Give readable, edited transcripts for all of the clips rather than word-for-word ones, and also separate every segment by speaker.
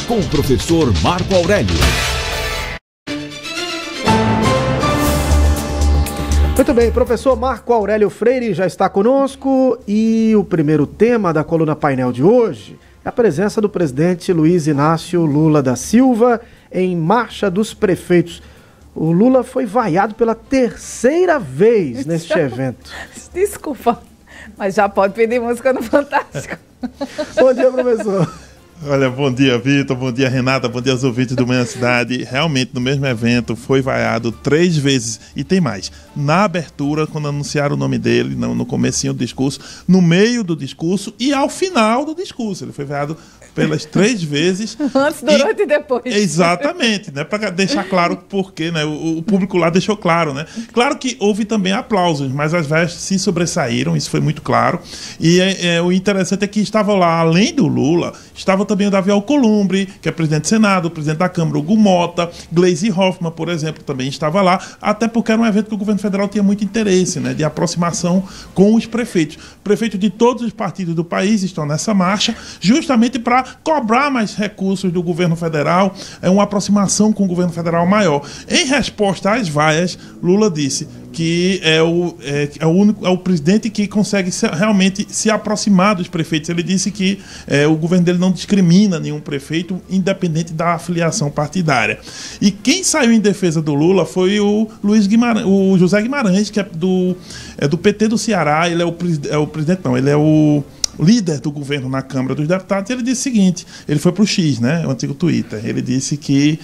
Speaker 1: com o professor Marco Aurélio.
Speaker 2: Muito bem, professor Marco Aurélio Freire já está conosco e o primeiro tema da coluna painel de hoje é a presença do presidente Luiz Inácio Lula da Silva em Marcha dos Prefeitos. O Lula foi vaiado pela terceira vez neste evento.
Speaker 3: Desculpa, mas já pode pedir música no Fantástico.
Speaker 2: Bom dia, professor.
Speaker 4: Olha, bom dia, Vitor, bom dia, Renata, bom dia aos ouvintes do Manhã Cidade. Realmente, no mesmo evento, foi vaiado 3 vezes. E tem mais. Na abertura, quando anunciaram o nome dele, no comecinho do discurso, no meio do discurso e ao final do discurso. Ele foi vaiado pelas 3 vezes.
Speaker 3: Antes, durante e depois.
Speaker 4: Exatamente, né? Para deixar claro o porquê, né? O público lá deixou claro, né? Claro que houve também aplausos, mas as vaias se sobressaíram, isso foi muito claro. E o interessante é que estava lá, além do Lula, estava também o Davi Alcolumbre, que é presidente do Senado, o presidente da Câmara, Hugo Mota, Gleisi Hoffmann, por exemplo, também estava lá, até porque era um evento que o governo federal tinha muito interesse, né? De aproximação com os prefeitos. Prefeitos de todos os partidos do país estão nessa marcha, justamente para cobrar mais recursos do governo federal, uma aproximação com o governo federal maior. Em resposta às vaias, Lula disse que é o presidente que consegue realmente se aproximar dos prefeitos. Ele disse que o governo dele não discrimina nenhum prefeito, independente da afiliação partidária. E quem saiu em defesa do Lula foi o José Guimarães, que é do PT do Ceará. Ele ele é o líder do governo na Câmara dos Deputados. Ele disse o seguinte, ele foi para o X, né, o antigo Twitter, ele disse que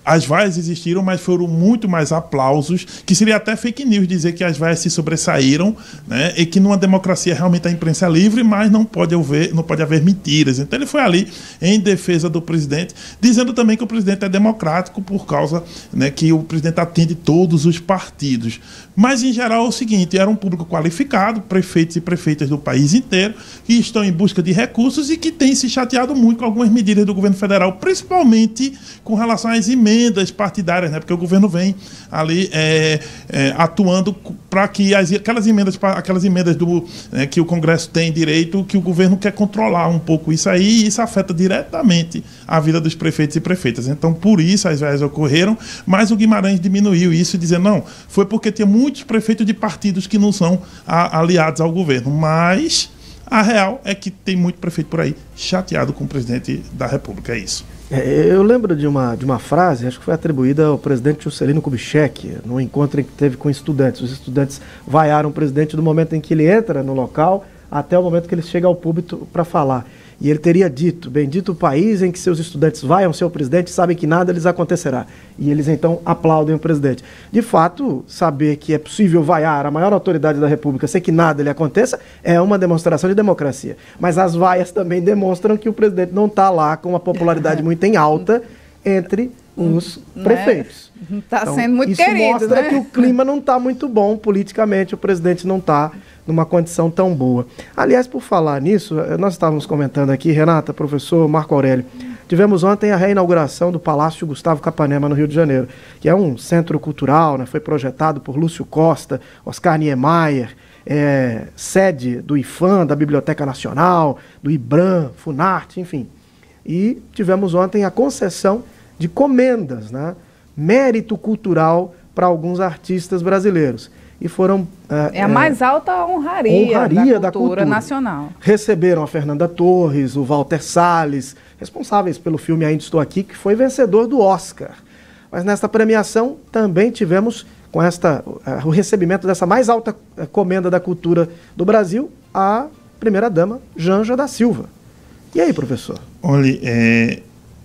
Speaker 4: as vaias existiram, mas foram muito mais aplausos, que seria até fake news dizer que as vaias se sobressaíram, né, e que numa democracia realmente a imprensa é livre, mas não pode haver mentiras. Então ele foi ali em defesa do presidente, dizendo também que o presidente é democrático por causa, né, que o presidente atende todos os partidos. Mas, em geral, é o seguinte, era um público qualificado, prefeitos e prefeitas do país inteiro, que estão em busca de recursos e que têm se chateado muito com algumas medidas do governo federal, principalmente com relação às emendas partidárias, né? Porque o governo vem ali atuando para que aquelas emendas que o Congresso tem direito, que o governo quer controlar um pouco isso aí, e isso afeta diretamente a vida dos prefeitos e prefeitas. Então, por isso as vaias ocorreram, mas o Guimarães diminuiu isso, dizendo, não, foi porque tinha muitos prefeitos de partidos que não são aliados ao governo, mas a real é que tem muito prefeito por aí chateado com o presidente da República, é isso.
Speaker 2: Eu lembro de uma frase, acho que foi atribuída ao presidente Juscelino Kubitschek, num encontro que teve com estudantes. Os estudantes vaiaram o presidente do momento em que ele entra no local até o momento que ele chega ao púlpito para falar. E ele teria dito, bendito o país em que seus estudantes vaiam seu presidente e sabem que nada lhes acontecerá. E eles então aplaudem o presidente. De fato, saber que é possível vaiar a maior autoridade da República sem que nada lhe aconteça é uma demonstração de democracia. Mas as vaias também demonstram que o presidente não está lá com uma popularidade muito em alta entre os prefeitos.
Speaker 3: Está então, sendo muito querido,
Speaker 2: isso mostra que o clima não está muito bom politicamente, o presidente não está numa condição tão boa. Aliás, por falar nisso, nós estávamos comentando aqui, Renata, professor Marco Aurélio, tivemos ontem a reinauguração do Palácio Gustavo Capanema, no Rio de Janeiro, que é um centro cultural, né, foi projetado por Lúcio Costa, Oscar Niemeyer, sede do IFAM, da Biblioteca Nacional, do IBRAM, Funarte, enfim. E tivemos ontem a concessão de comendas, né, mérito cultural para alguns artistas brasileiros. E foram...
Speaker 3: a mais alta honraria da cultura nacional.
Speaker 2: Receberam a Fernanda Torres, o Walter Salles, responsáveis pelo filme Ainda Estou Aqui, que foi vencedor do Oscar. Mas nesta premiação também tivemos, com o recebimento dessa mais alta comenda da cultura do Brasil, a primeira-dama Janja da Silva. E aí, professor?
Speaker 4: Olha,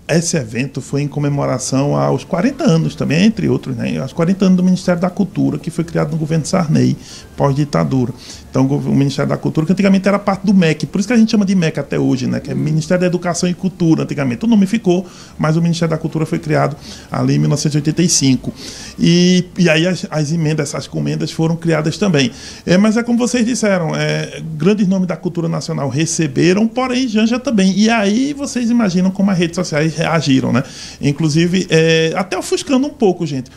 Speaker 4: esse evento foi em comemoração aos 40 anos também, entre outros, né? Aos 40 anos do Ministério da Cultura, que foi criado no governo Sarney, pós-ditadura. Então, o Ministério da Cultura, que antigamente era parte do MEC, por isso que a gente chama de MEC até hoje, né? Que é Ministério da Educação e Cultura, antigamente. O nome ficou, mas o Ministério da Cultura foi criado ali em 1985. E aí as emendas, essas comendas foram criadas também. Mas é como vocês disseram, grandes nomes da cultura nacional receberam, porém Janja também. E aí vocês imaginam como as redes sociais reagiram, né? Inclusive, até ofuscando um pouco, gente.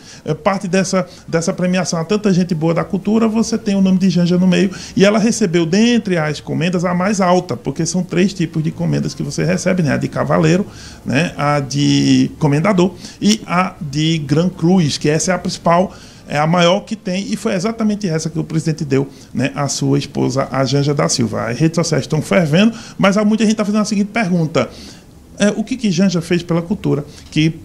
Speaker 4: Parte dessa premiação a tanta gente boa da cultura, você tem o nome de Janja no meio, e ela recebeu, dentre as comendas, a mais alta, porque são 3 tipos de comendas que você recebe, né? A de cavaleiro, né? A de comendador e a de Gran Cruz, que essa é a principal, é a maior que tem, e foi exatamente essa que o presidente deu, né, à sua esposa, a Janja da Silva. As redes sociais estão fervendo, mas há muita gente está fazendo a seguinte pergunta: o que Janja fez pela cultura que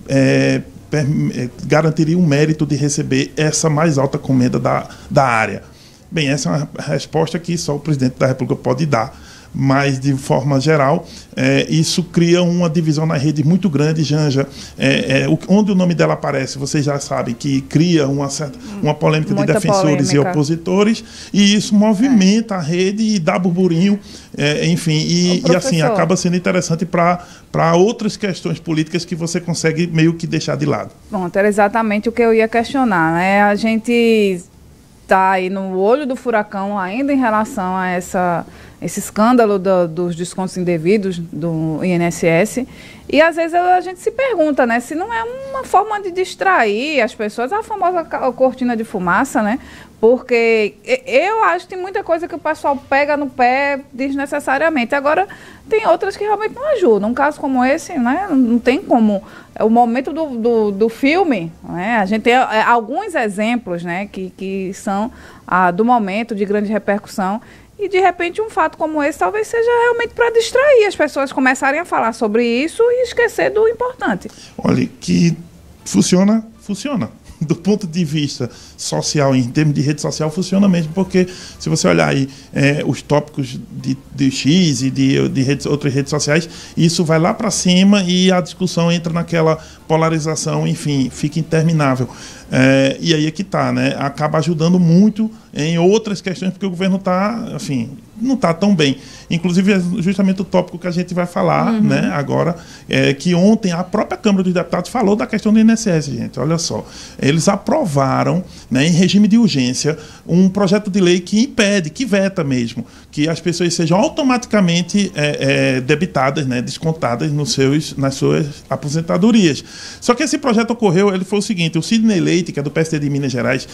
Speaker 4: garantiria o mérito de receber essa mais alta comenda da área? Bem, essa é uma resposta que só o presidente da República pode dar. Mas, de forma geral, isso cria uma divisão na rede muito grande. Janja, onde o nome dela aparece, vocês já sabem que cria uma polêmica de defensores e opositores, e isso movimenta a rede e dá burburinho, enfim, e assim, acaba sendo interessante para outras questões políticas que você consegue meio que deixar de lado.
Speaker 3: Pronto, era exatamente o que eu ia questionar, né? A gente está aí no olho do furacão ainda em relação a esse escândalo dos descontos indevidos do INSS, e às vezes a gente se pergunta, né, se não é uma forma de distrair as pessoas, a famosa cortina de fumaça, né, porque eu acho que tem muita coisa que o pessoal pega no pé desnecessariamente. Agora, tem outras que realmente não ajudam. Um caso como esse, né, não tem como. O momento do filme, né, a gente tem alguns exemplos, né, que são do momento de grande repercussão. E, de repente, um fato como esse talvez seja realmente para distrair as pessoas começarem a falar sobre isso e esquecer do importante.
Speaker 4: Olha, que funciona. Do ponto de vista social, em termos de rede social, funciona mesmo, porque se você olhar aí os tópicos de X e de outras redes sociais, isso vai lá para cima e a discussão entra naquela polarização, enfim, fica interminável. E aí é que está, né? Acaba ajudando muito em outras questões, porque o governo está, assim, não está tão bem. Inclusive, é justamente o tópico que a gente vai falar, né, agora, que ontem a própria Câmara dos Deputados falou da questão do INSS, gente. Olha só, eles aprovaram, né, em regime de urgência, um projeto de lei que impede, que veta mesmo, que as pessoas sejam automaticamente debitadas, né, descontadas nas suas aposentadorias. Só que esse projeto ocorreu, ele foi o seguinte: o Sidney Leite, que é do PSD de Minas Gerais,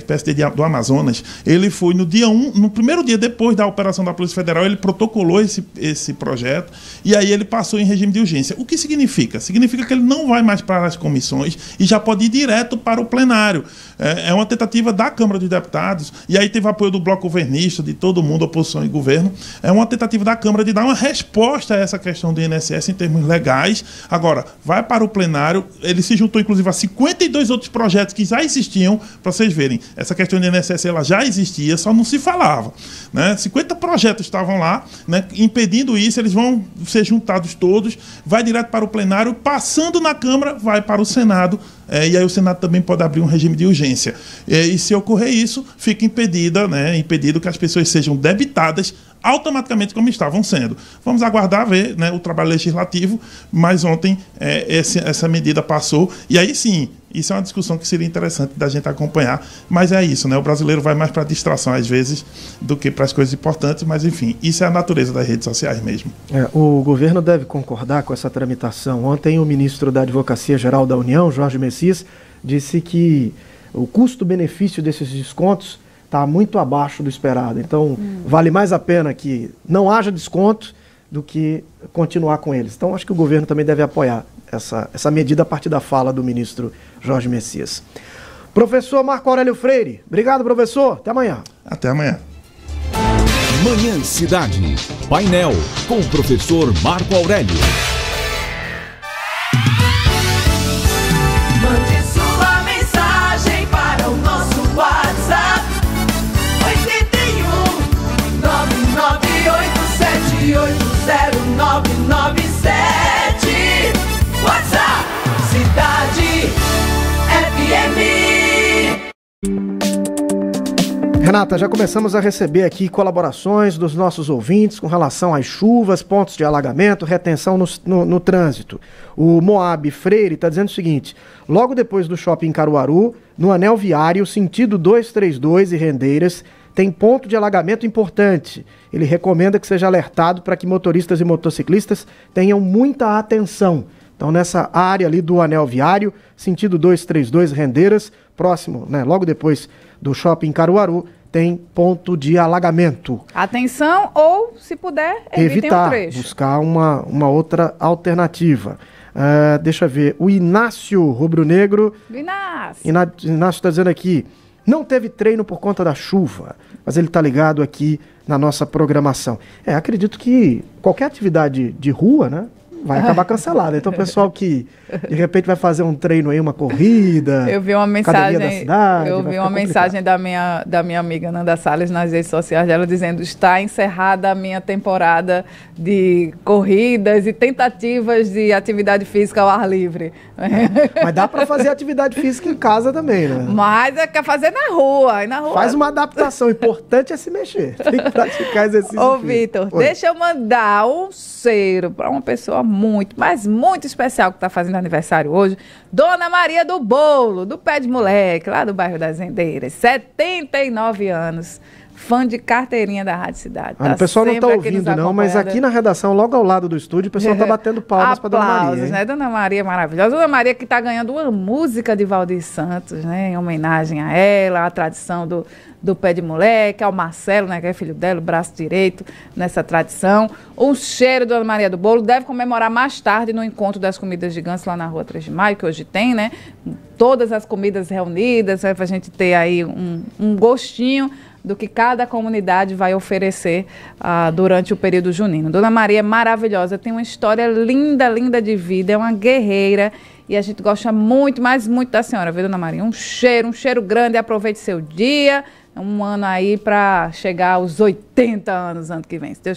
Speaker 4: PSD do Amazonas, ele foi no dia 1, no primeiro dia depois da operação da Polícia Federal, ele protocolou esse projeto, e aí ele passou em regime de urgência. O que significa? Significa que ele não vai mais para as comissões e já pode ir direto para o plenário. É uma tentativa da Câmara dos Deputados, e aí teve apoio do bloco governista, de todo mundo, oposição e governo. É uma tentativa da Câmara de dar uma resposta a essa questão do INSS em termos legais. Agora, vai para o plenário, ele se juntou inclusive a 52 outros projetos que já existiam, para vocês verem. Essa questão do INSS ela já existia, só não se falava, né? 50 projetos estavam lá, né, impedindo isso. Eles vão ser juntados todos, vai direto para o plenário, passando na Câmara, vai para o Senado, e aí o Senado também pode abrir um regime de urgência. E se ocorrer isso, fica impedido que as pessoas sejam debitadas automaticamente como estavam sendo. Vamos aguardar ver, né, o trabalho legislativo, mas ontem essa medida passou, e aí sim, isso é uma discussão que seria interessante da gente acompanhar, mas é isso, né? O brasileiro vai mais para distração às vezes do que para as coisas importantes, mas enfim, isso é a natureza das redes sociais mesmo.
Speaker 2: O governo deve concordar com essa tramitação. Ontem o ministro da Advocacia Geral da União, Jorge Messias, disse que o custo-benefício desses descontos está muito abaixo do esperado. Então, vale mais a pena que não haja desconto do que continuar com eles. Então, acho que o governo também deve apoiar essa medida a partir da fala do ministro Jorge Messias. Professor Marco Aurélio Freire, obrigado, professor. Até amanhã.
Speaker 4: Até amanhã.
Speaker 1: Manhã Cidade. Painel com o professor Marco Aurélio.
Speaker 5: Mande sua mensagem para o nosso WhatsApp 81 998780997. WhatsApp Cidade FM.
Speaker 2: Renata, já começamos a receber aqui colaborações dos nossos ouvintes com relação às chuvas, pontos de alagamento, retenção no trânsito. O Moab Freire está dizendo o seguinte: logo depois do shopping Caruaru, no anel viário, sentido 232 e Rendeiras, tem ponto de alagamento importante. Ele recomenda que seja alertado para que motoristas e motociclistas tenham muita atenção. Então, nessa área ali do anel viário, sentido 232 Rendeiras, próximo, né, logo depois do Shopping Caruaru, tem ponto de alagamento.
Speaker 3: Atenção, ou, se puder, evitem o trecho.
Speaker 2: Buscar uma outra alternativa. Deixa eu ver, o Inácio Rubro-Negro. Inácio está dizendo aqui, não teve treino por conta da chuva, mas ele está ligado aqui na nossa programação. Acredito que qualquer atividade de rua, né, vai acabar cancelada. Então, o pessoal que de repente vai fazer um treino aí, uma corrida.
Speaker 3: Eu vi uma mensagem
Speaker 2: da cidade,
Speaker 3: eu vi uma mensagem da minha amiga Nanda Salles nas redes sociais dela dizendo: está encerrada a minha temporada de corridas e tentativas de atividade física ao ar livre.
Speaker 2: Mas dá para fazer atividade física em casa também, né?
Speaker 3: Mas quer fazer na rua.
Speaker 2: Faz uma adaptação. O importante é se mexer. Tem que praticar exercício.
Speaker 3: Ô, Vitor, deixa eu mandar um cheiro para uma pessoa muito, mas muito especial que está fazendo aniversário hoje, Dona Maria do Bolo, do Pé de Moleque, lá do bairro das Rendeiras, 79 anos, fã de carteirinha da Rádio Cidade.
Speaker 2: O pessoal não está ouvindo não, mas aqui na redação, logo ao lado do estúdio, o pessoal está batendo palmas para Dona Maria.
Speaker 3: Né? Dona Maria maravilhosa. Dona Maria que está ganhando uma música de Valdir Santos, né? Em homenagem a ela, à tradição do Pé de Moleque, ao Marcelo, né, que é filho dela, o braço direito nessa tradição. Um cheiro, Dona Maria do Bolo, deve comemorar mais tarde no encontro das comidas gigantes lá na Rua 3 de Maio, que hoje tem, né? Todas as comidas reunidas, para a gente ter aí um gostinho do que cada comunidade vai oferecer durante o período junino. Dona Maria é maravilhosa, tem uma história linda, linda de vida, é uma guerreira e a gente gosta muito, mas muito da senhora, viu, Dona Maria? Um cheiro grande, aproveite seu dia, um ano aí para chegar aos 80 anos ano que vem, se Deus quiser.